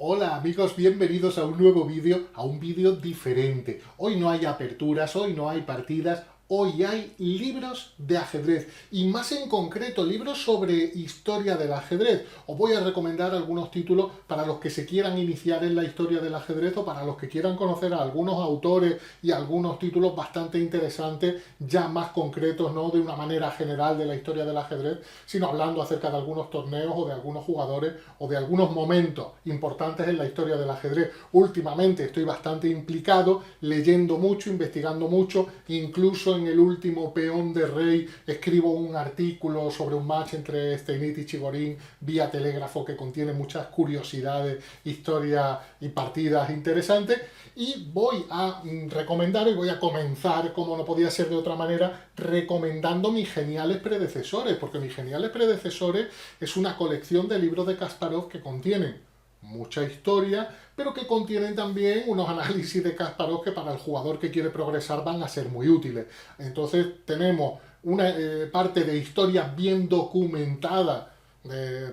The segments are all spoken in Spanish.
Hola amigos, bienvenidos a un nuevo vídeo, a un vídeo diferente. Hoy no hay aperturas, hoy no hay partidas, hoy hay libros de ajedrez y más en concreto libros sobre historia del ajedrez. Os voy a recomendar algunos títulos para los que se quieran iniciar en la historia del ajedrez o para los que quieran conocer a algunos autores y algunos títulos bastante interesantes, ya más concretos, no de una manera general de la historia del ajedrez, sino hablando acerca de algunos torneos o de algunos jugadores o de algunos momentos importantes en la historia del ajedrez. Últimamente estoy bastante implicado, leyendo mucho, investigando mucho, incluso en el último Peón de Rey escribo un artículo sobre un match entre Steinitz y Chigorin vía telégrafo que contiene muchas curiosidades, historias y partidas interesantes, y voy a recomendar y voy a comenzar, como no podía ser de otra manera, recomendando mis geniales predecesores, porque mis geniales predecesores es una colección de libros de Kasparov que contienen mucha historia, pero que contienen también unos análisis de Kasparov que para el jugador que quiere progresar van a ser muy útiles. Entonces tenemos una parte de historia bien documentada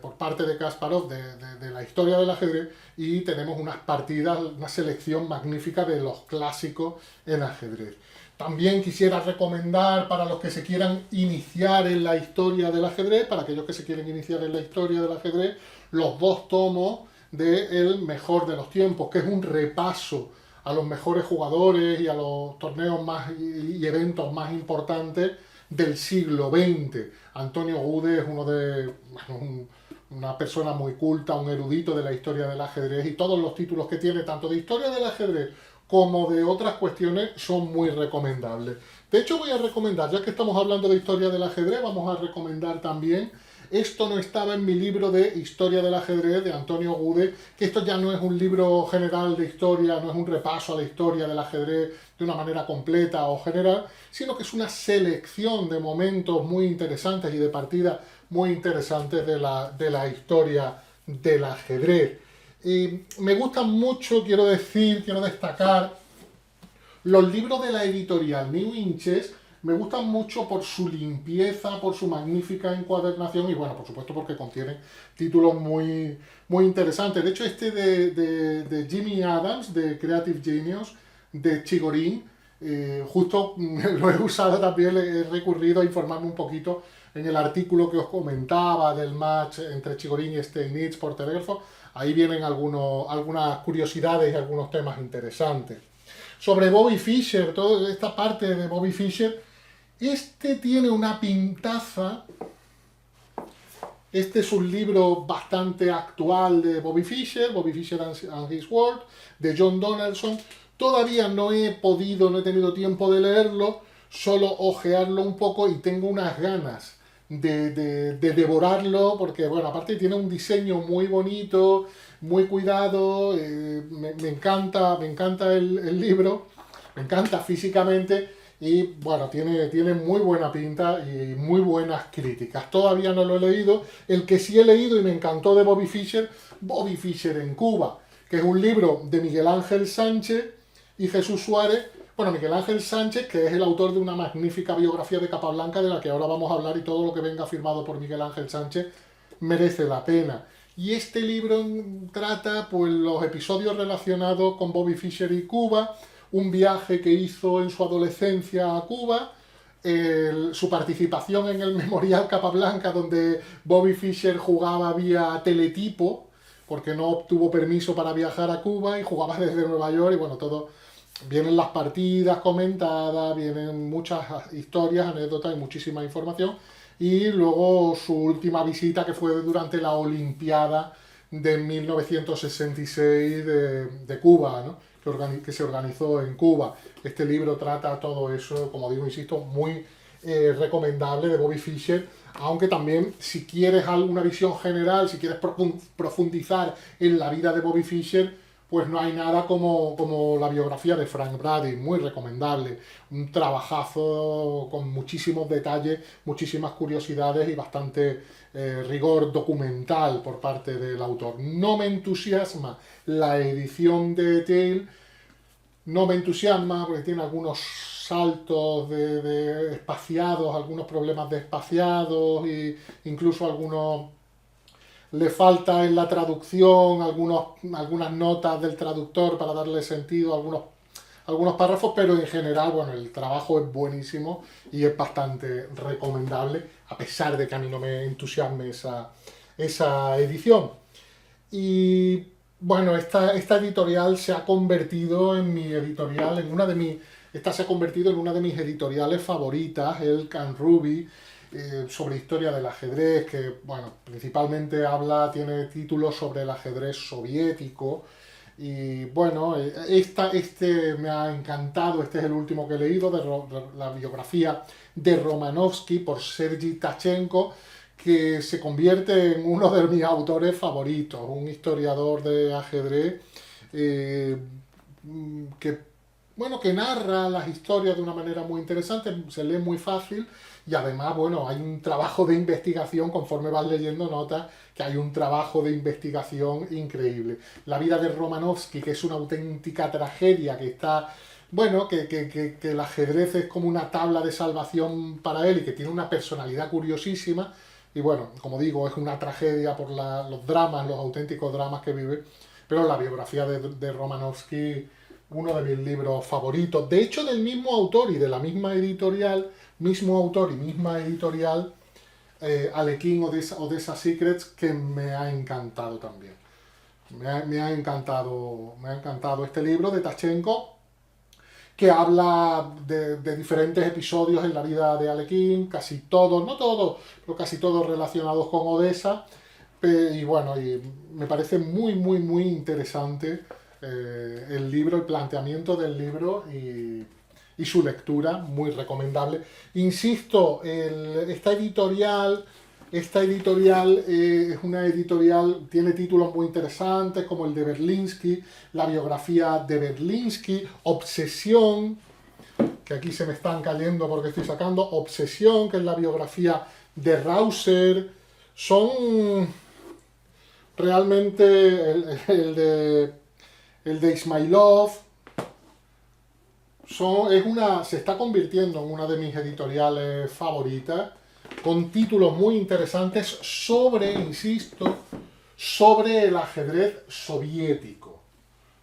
por parte de Kasparov de la historia del ajedrez, y tenemos unas partidas, una selección magnífica de los clásicos en ajedrez. También quisiera recomendar para los que se quieran iniciar en la historia del ajedrez, para aquellos que se quieren iniciar en la historia del ajedrez, los dos tomos de El mejor de los tiempos, que es un repaso a los mejores jugadores y a los torneos más y eventos más importantes del siglo XX. Antonio Gude es una persona muy culta, un erudito de la historia del ajedrez, y todos los títulos que tiene, tanto de historia del ajedrez como de otras cuestiones, son muy recomendables. De hecho, voy a recomendar, ya que estamos hablando de historia del ajedrez, vamos a recomendar también Esto no estaba en mi libro de Historia del ajedrez de Antonio Gude, que esto ya no es un libro general de historia, no es un repaso a la historia del ajedrez de una manera completa o general, sino que es una selección de momentos muy interesantes y de partidas muy interesantes de la historia del ajedrez. Y me gustan mucho, quiero destacar, los libros de la editorial New Inches. Me gustan mucho por su limpieza, por su magnífica encuadernación y, bueno, por supuesto porque contienen títulos muy, muy interesantes. De hecho, este de Jimmy Adams, de Creative Genius, de Chigorin, justo lo he usado también, he recurrido a informarme un poquito en el artículo que os comentaba del match entre Chigorin y Steinitz por telégrafo. Ahí vienen algunas curiosidades y algunos temas interesantes. Sobre Bobby Fischer, toda esta parte de Bobby Fischer, tiene una pintaza. Este es un libro bastante actual de Bobby Fischer and His World, de John Donaldson. Todavía no he tenido tiempo de leerlo, solo ojearlo un poco, y tengo unas ganas de devorarlo, porque, bueno, aparte tiene un diseño muy bonito, muy cuidado, me encanta el libro, me encanta físicamente, y, bueno, tiene muy buena pinta y muy buenas críticas. Todavía no lo he leído. El que sí he leído y me encantó de Bobby Fischer en Cuba, que es un libro de Miguel Ángel Sánchez y Jesús Suárez. Bueno, Miguel Ángel Sánchez, que es el autor de una magnífica biografía de Capablanca, de la que ahora vamos a hablar, y todo lo que venga firmado por Miguel Ángel Sánchez merece la pena. Y este libro trata, pues, los episodios relacionados con Bobby Fischer y Cuba, un viaje que hizo en su adolescencia a Cuba, su participación en el Memorial Capablanca, donde Bobby Fischer jugaba vía teletipo, porque no obtuvo permiso para viajar a Cuba y jugaba desde Nueva York, y, bueno, todo. Vienen las partidas comentadas, vienen muchas historias, anécdotas y muchísima información. Y luego su última visita, que fue durante la Olimpiada de 1966 de Cuba, ¿no? Que se organizó en Cuba. Este libro trata todo eso, como digo, insisto, muy recomendable, de Bobby Fischer, aunque también, si quieres alguna visión general, si quieres profundizar en la vida de Bobby Fischer, pues no hay nada como la biografía de Frank Brady, muy recomendable. Un trabajazo con muchísimos detalles, muchísimas curiosidades y bastante rigor documental por parte del autor. No me entusiasma la edición de Tale, no me entusiasma porque tiene algunos saltos de espaciados, algunos problemas de espaciados, e incluso le falta en la traducción algunas notas del traductor para darle sentido a algunos párrafos, pero en general, bueno, el trabajo es buenísimo y es bastante recomendable, a pesar de que a mí no me entusiasme esa edición. Y bueno, esta editorial se ha convertido en mi editorial, esta se ha convertido en una de mis editoriales favoritas, Elk and Ruby, sobre historia del ajedrez, que bueno, principalmente tiene títulos sobre el ajedrez soviético. Y bueno, este me ha encantado, este es el último que he leído, la biografía de Romanovsky por Sergei Tachenko, que se convierte en uno de mis autores favoritos, un historiador de ajedrez eh, que, bueno, que narra las historias de una manera muy interesante, se lee muy fácil y además, bueno, hay un trabajo de investigación, conforme vas leyendo notas, que hay un trabajo de investigación increíble. La vida de Romanovsky, que es una auténtica tragedia, que está bueno, que el ajedrez es como una tabla de salvación para él y que tiene una personalidad curiosísima. Y bueno, como digo, es una tragedia por los dramas, los auténticos dramas que vive. Pero la biografía de Romanovsky, uno de mis libros favoritos. De hecho, del mismo autor y de la misma editorial, mismo autor y misma editorial, Alekhine Odessa Secrets, que me ha encantado también. Me ha encantado este libro de Tachenko, que habla de diferentes episodios en la vida de Alekhine, casi todos, no todos, pero casi todos relacionados con Odessa. Y bueno, y me parece muy, muy, muy interesante el libro, el planteamiento del libro y su lectura, muy recomendable. Insisto, esta editorial es una editorial, tiene títulos muy interesantes como el de Berlinski, la biografía de Berlinski, Obsesión, que aquí se me están cayendo porque estoy sacando, Obsesión, que es la biografía de Rauser. Son realmente el de Ismailov. Se está convirtiendo en una de mis editoriales favoritas, con títulos muy interesantes insisto, sobre el ajedrez soviético,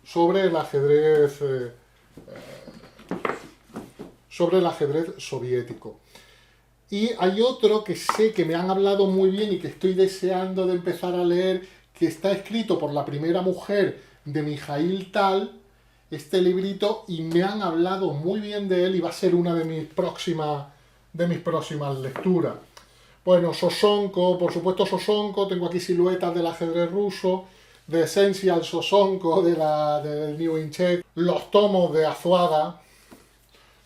sobre el ajedrez soviético. Y hay otro que sé que me han hablado muy bien y que estoy deseando de empezar a leer, que está escrito por la primera mujer de Mijail Tal, este librito, y me han hablado muy bien de él y va a ser una de mis próximas lecturas. Bueno, Sosonko, por supuesto Sosonko, tengo aquí siluetas del ajedrez ruso, de Essential Sosonko, del New in Check, los tomos de Azuaga,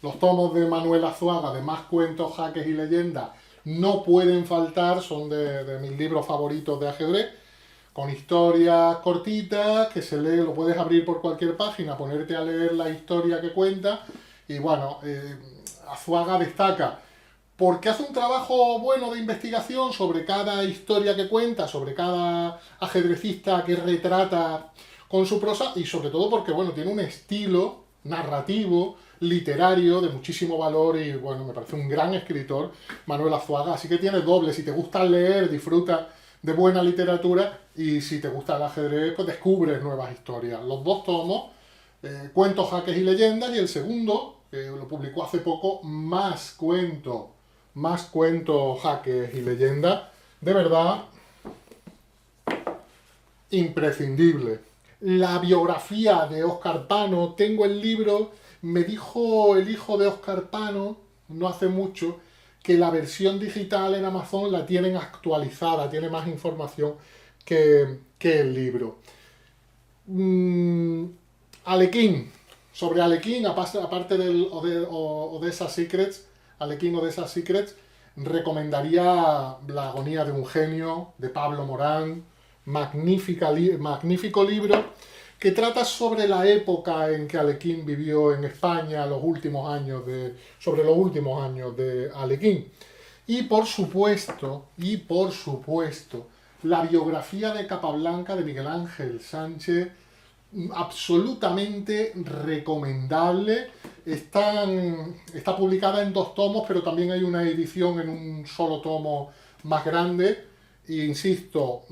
los tomos de Manuel Azuaga, de Más cuentos, jaques y leyendas, no pueden faltar, son de mis libros favoritos de ajedrez, con historias cortitas, que se lee, lo puedes abrir por cualquier página, ponerte a leer la historia que cuenta, y bueno, Azuaga destaca porque hace un trabajo bueno de investigación sobre cada historia que cuenta, sobre cada ajedrecista que retrata con su prosa, y sobre todo porque, bueno, tiene un estilo narrativo, literario, de muchísimo valor, y bueno, me parece un gran escritor, Manuel Azuaga, así que tiene doble, si te gusta leer, disfruta de buena literatura, y si te gusta el ajedrez, pues descubres nuevas historias. Los dos tomos, Cuentos, jaques y leyendas, y el segundo, que lo publicó hace poco, Más cuentos, jaques y leyendas, de verdad, imprescindible. La biografía de Óscar Pano, tengo el libro, me dijo el hijo de Óscar Pano, no hace mucho, que la versión digital en Amazon la tienen actualizada, tiene más información que el libro. Alekhine, sobre Alekhine, aparte del Odessa Secrets, Alekhine Odessa Secrets, recomendaría La agonía de un genio, de Pablo Morán, magnífico libro, que trata sobre la época en que Alekhine vivió en España, sobre los últimos años de Alekhine. Y por supuesto, la biografía de Capablanca de Miguel Ángel Sánchez, absolutamente recomendable. Está publicada en 2 tomos, pero también hay una edición en un solo tomo más grande. E insisto,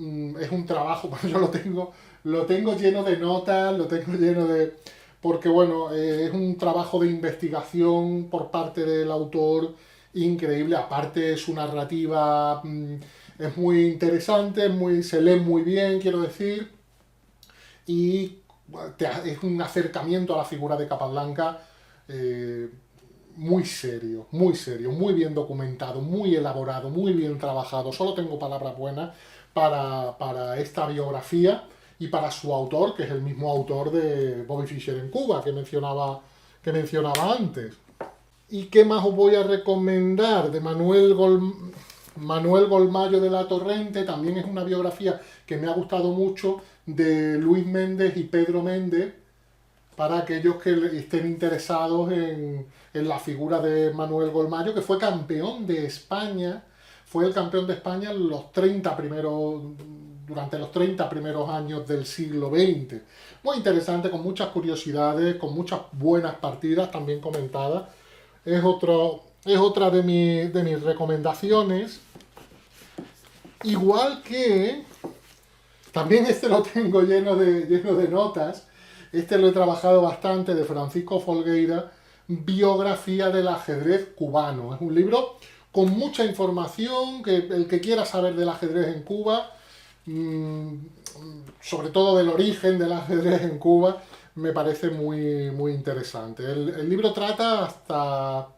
es un trabajo, pues yo lo tengo lleno de notas, lo tengo lleno de... Porque bueno, es un trabajo de investigación por parte del autor increíble. Aparte su narrativa es muy interesante, se lee muy bien, quiero decir, y es un acercamiento a la figura de Capablanca eh, muy serio, muy bien documentado, muy elaborado, muy bien trabajado. Solo tengo palabras buenas para esta biografía y para su autor, que es el mismo autor de Bobby Fischer en Cuba, que mencionaba antes. ¿Y qué más os voy a recomendar? De Manuel Golmayo de la Torrente, también es una biografía que me ha gustado mucho, de Luis Méndez y Pedro Méndez, para aquellos que estén interesados en la figura de Manuel Golmayo, que fue campeón de España, fue el campeón de España en durante los 30 primeros años del siglo XX. Muy interesante, con muchas curiosidades, con muchas buenas partidas también comentadas. Es otra de mis recomendaciones. Igual que también este lo tengo lleno de notas. Este lo he trabajado bastante, de Francisco Folgueira, Biografía del ajedrez cubano. Es un libro con mucha información, que el que quiera saber del ajedrez en Cuba, mmm, sobre todo del origen del ajedrez en Cuba, me parece muy interesante. El libro trata hasta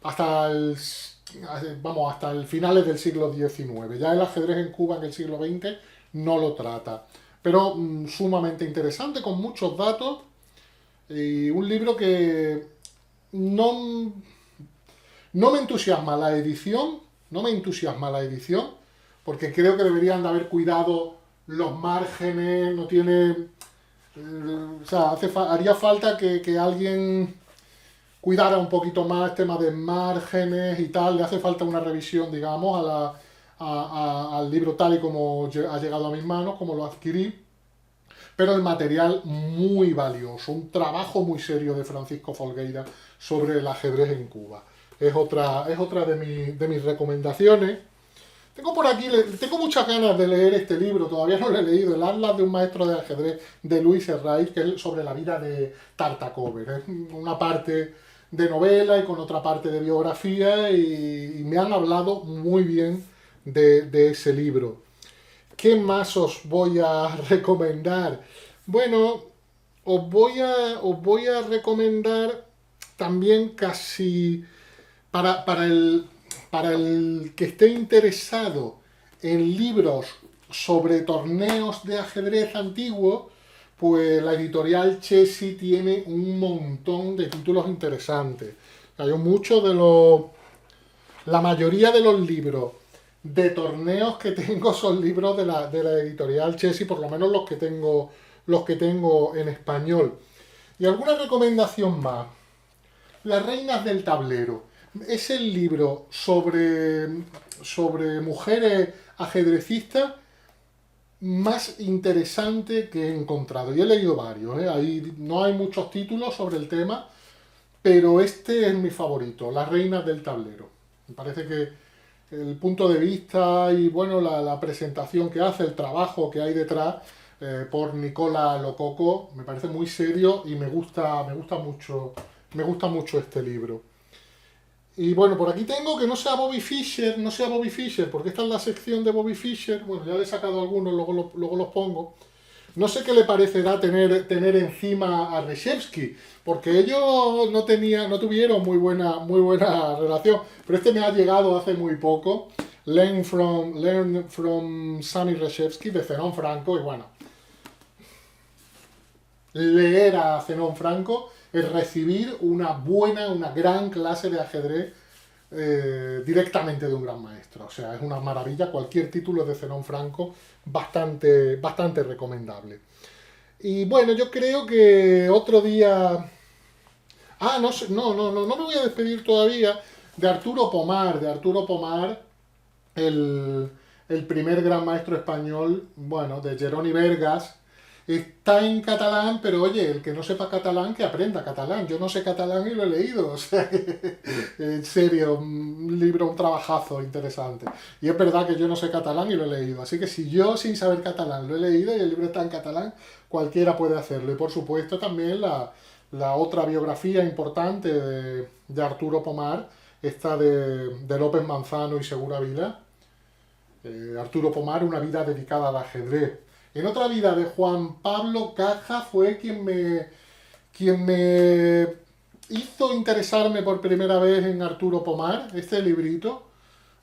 hasta el finales del siglo XIX. Ya el ajedrez en Cuba en el siglo XX no lo trata. Pero sumamente interesante, con muchos datos. Y un libro que no, no me entusiasma la edición. No me entusiasma la edición. Porque creo que deberían de haber cuidado los márgenes. No tiene... o sea, haría falta que alguien cuidara un poquito más tema de márgenes y tal. Le hace falta una revisión, digamos, al libro tal y como ha llegado a mis manos, como lo adquirí. Pero el material muy valioso, un trabajo muy serio de Francisco Folgueira sobre el ajedrez en Cuba. Es otra de mis recomendaciones. Tengo por aquí, tengo muchas ganas de leer este libro, todavía no lo he leído, El Atlas de un maestro de ajedrez, de Luis Herraiz, que es sobre la vida de Tartakover. Es una parte de novela y con otra parte de biografía, y me han hablado muy bien de ese libro. ¿Qué más os voy a recomendar? Bueno, os voy a recomendar también casi para para el que esté interesado en libros sobre torneos de ajedrez antiguo, pues la editorial Chessy tiene un montón de títulos interesantes. Hay muchos de los... La mayoría de los libros de torneos que tengo son libros de la editorial Chessy, por lo menos los que tengo en español. Y alguna recomendación más. Las reinas del tablero. Es el libro sobre mujeres ajedrecistas más interesante que he encontrado. Y he leído varios, ¿eh? Ahí no hay muchos títulos sobre el tema, pero este es mi favorito, Las reinas del tablero. Me parece que el punto de vista y bueno, la presentación que hace, el trabajo que hay detrás por Nicola Lococo, me parece muy serio y me gusta mucho este libro. Y bueno, por aquí tengo que no sea Bobby Fischer, porque esta es la sección de Bobby Fischer. Bueno, ya le he sacado algunos, luego los pongo. No sé qué le parecerá tener encima a Reshevsky, porque ellos no tuvieron muy buena relación, pero este me ha llegado hace muy poco. Learn from Sammy Reshevsky, de Zenón Franco, y bueno, leer a Zenón Franco es recibir una gran clase de ajedrez directamente de un gran maestro. O sea, es una maravilla. Cualquier título de Zenón Franco, bastante recomendable. Y bueno, yo creo que otro día... Ah, no me voy a despedir todavía de Arturo Pomar. El primer gran maestro español, bueno, de Jeroni Vergas, está en catalán, pero oye, el que no sepa catalán, que aprenda catalán. Yo no sé catalán y lo he leído, o sea, en serio, un libro, un trabajazo interesante. Y es verdad que yo no sé catalán y lo he leído, así que si yo sin saber catalán lo he leído y el libro está en catalán, cualquiera puede hacerlo. Y por supuesto también la otra biografía importante de Arturo Pomar, esta de López Manzano y Segura Vila, Arturo Pomar, una vida dedicada al ajedrez. En otra vida de Juan Pablo Caja fue quien me hizo interesarme por primera vez en Arturo Pomar, este librito,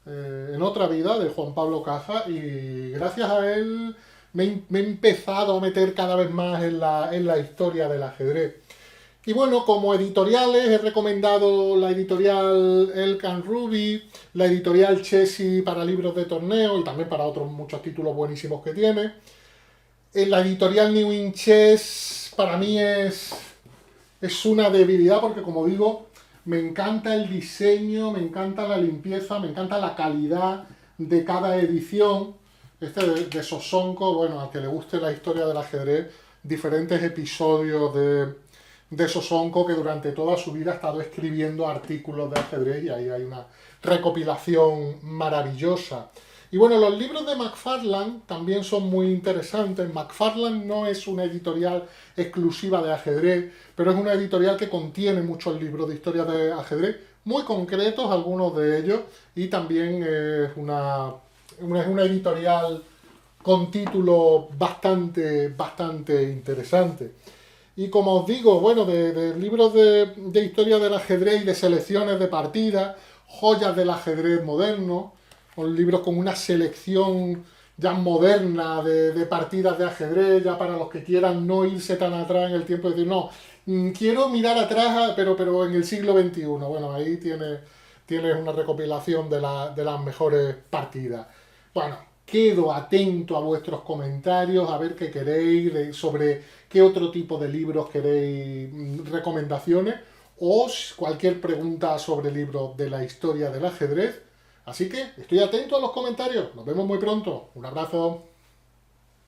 en otra vida de Juan Pablo Caja, y gracias a él me he empezado a meter cada vez más en la historia del ajedrez. Y bueno, como editoriales he recomendado la editorial Elkan Ruby, la editorial Chessy para libros de torneo y también para otros muchos títulos buenísimos que tiene. En la editorial New In Chess para mí es una debilidad porque, como digo, me encanta el diseño, me encanta la limpieza, me encanta la calidad de cada edición. Este de Sosonko, bueno, al que le guste la historia del ajedrez, diferentes episodios de Sosonko, que durante toda su vida ha estado escribiendo artículos de ajedrez y ahí hay una recopilación maravillosa. Y bueno, los libros de McFarlane también son muy interesantes. McFarlane no es una editorial exclusiva de ajedrez, pero es una editorial que contiene muchos libros de historia de ajedrez, muy concretos algunos de ellos, y también es una editorial con títulos bastante interesantes. Y como os digo, bueno, de libros de historia del ajedrez y de selecciones de partidas, joyas del ajedrez moderno, con libros con una selección ya moderna de partidas de ajedrez, ya para los que quieran no irse tan atrás en el tiempo y decir, no, quiero mirar atrás, pero en el siglo XXI. Bueno, ahí tienes una recopilación de las mejores partidas. Bueno, quedo atento a vuestros comentarios, a ver qué queréis, sobre qué otro tipo de libros queréis, recomendaciones, o cualquier pregunta sobre libros de la historia del ajedrez. Así que estoy atento a los comentarios. Nos vemos muy pronto. Un abrazo.